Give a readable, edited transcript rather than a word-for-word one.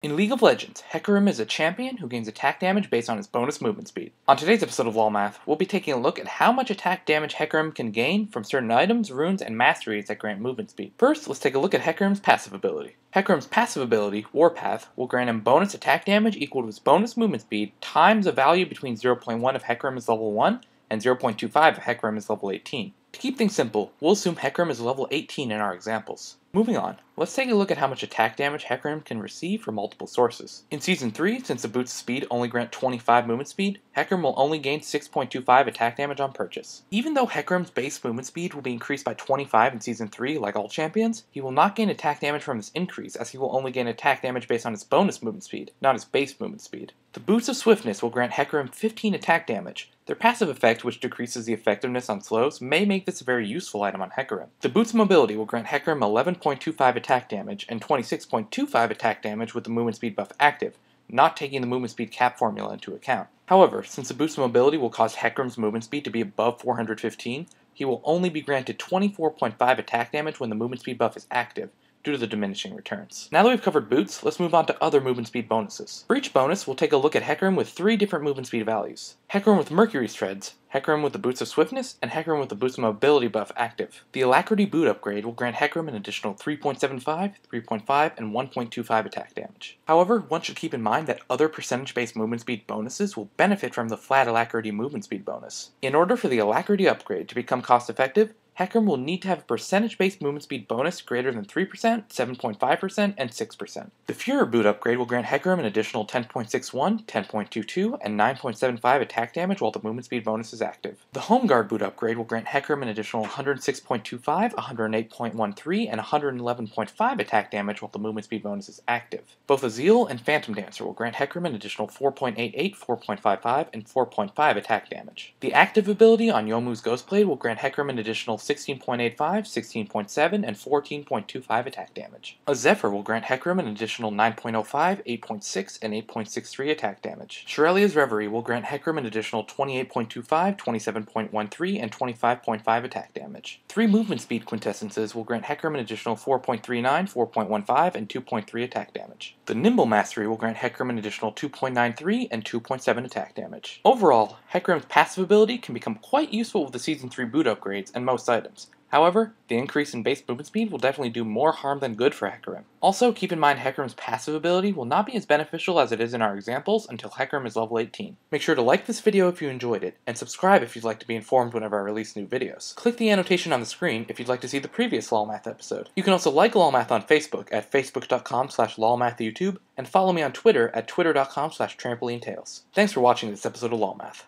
In League of Legends, Hecarim is a champion who gains attack damage based on his bonus movement speed. On today's episode of LoL Math, we'll be taking a look at how much attack damage Hecarim can gain from certain items, runes, and masteries that grant movement speed. First, let's take a look at Hecarim's passive ability. Hecarim's passive ability, Warpath, will grant him bonus attack damage equal to his bonus movement speed times a value between 0.1 if Hecarim is level 1 and 0.25 if Hecarim is level 18. To keep things simple, we'll assume Hecarim is level 18 in our examples. Moving on, let's take a look at how much attack damage Hecarim can receive from multiple sources. In Season 3, since the boots of speed only grant 25 movement speed, Hecarim will only gain 6.25 attack damage on purchase. Even though Hecarim's base movement speed will be increased by 25 in Season 3 like all champions, he will not gain attack damage from this increase as he will only gain attack damage based on his bonus movement speed, not his base movement speed. The boots of swiftness will grant Hecarim 15 attack damage. Their passive effect, which decreases the effectiveness on slows, may make this a very useful item on Hecarim. The boots of mobility will grant Hecarim 11.25 attack damage and 26.25 attack damage with the movement speed buff active, not taking the movement speed cap formula into account. However, since the boost of mobility will cause Hecarim's movement speed to be above 415, he will only be granted 24.5 attack damage when the movement speed buff is active, due to the diminishing returns. Now that we've covered boots, let's move on to other movement speed bonuses. For each bonus, we'll take a look at Hecarim with 3 different movement speed values. Hecarim with Mercury's Treads, Hecarim with the boots of swiftness, and Hecarim with the boost of mobility buff active. The Alacrity boot upgrade will grant Hecarim an additional 3.75, 3.5, and 1.25 attack damage. However, one should keep in mind that other percentage-based movement speed bonuses will benefit from the flat Alacrity movement speed bonus. In order for the Alacrity upgrade to become cost-effective, Hecarim will need to have a percentage-based movement speed bonus greater than 3%, 7.5%, and 6%. The Furor boot upgrade will grant Hecarim an additional 10.61, 10.22, and 9.75 attack damage while the movement speed bonus is active. The Home Guard boot upgrade will grant Hecarim an additional 106.25, 108.13, and 111.5 attack damage while the movement speed bonus is active. Both Azeel and Phantom Dancer will grant Hecarim an additional 4.88, 4.55, and 4.5 attack damage. The active ability on Youmuu's Ghostblade will grant Hecarim an additional 16.85, 16.7, and 14.25 attack damage. A Zephyr will grant Hecarim an additional 9.05, 8.6, and 8.63 attack damage. Shirelia's Reverie will grant Hecarim an additional 28.25, 27.13, and 25.5 attack damage. 3 movement speed quintessences will grant Hecarim an additional 4.39, 4.15, and 2.3 attack damage. The Nimble Mastery will grant Hecarim an additional 2.93 and 2.7 attack damage. Overall, Hecarim's passive ability can become quite useful with the Season 3 boot upgrades and most items. However, the increase in base movement speed will definitely do more harm than good for Hecarim. Also, keep in mind Hecarim's passive ability will not be as beneficial as it is in our examples until Hecarim is level 18. Make sure to like this video if you enjoyed it, and subscribe if you'd like to be informed whenever I release new videos. Click the annotation on the screen if you'd like to see the previous LoLMath episode. You can also like LoLMath on Facebook at facebook.com/LoLMathYouTube, and follow me on Twitter at twitter.com/TrampolineTales. Thanks for watching this episode of LoLMath.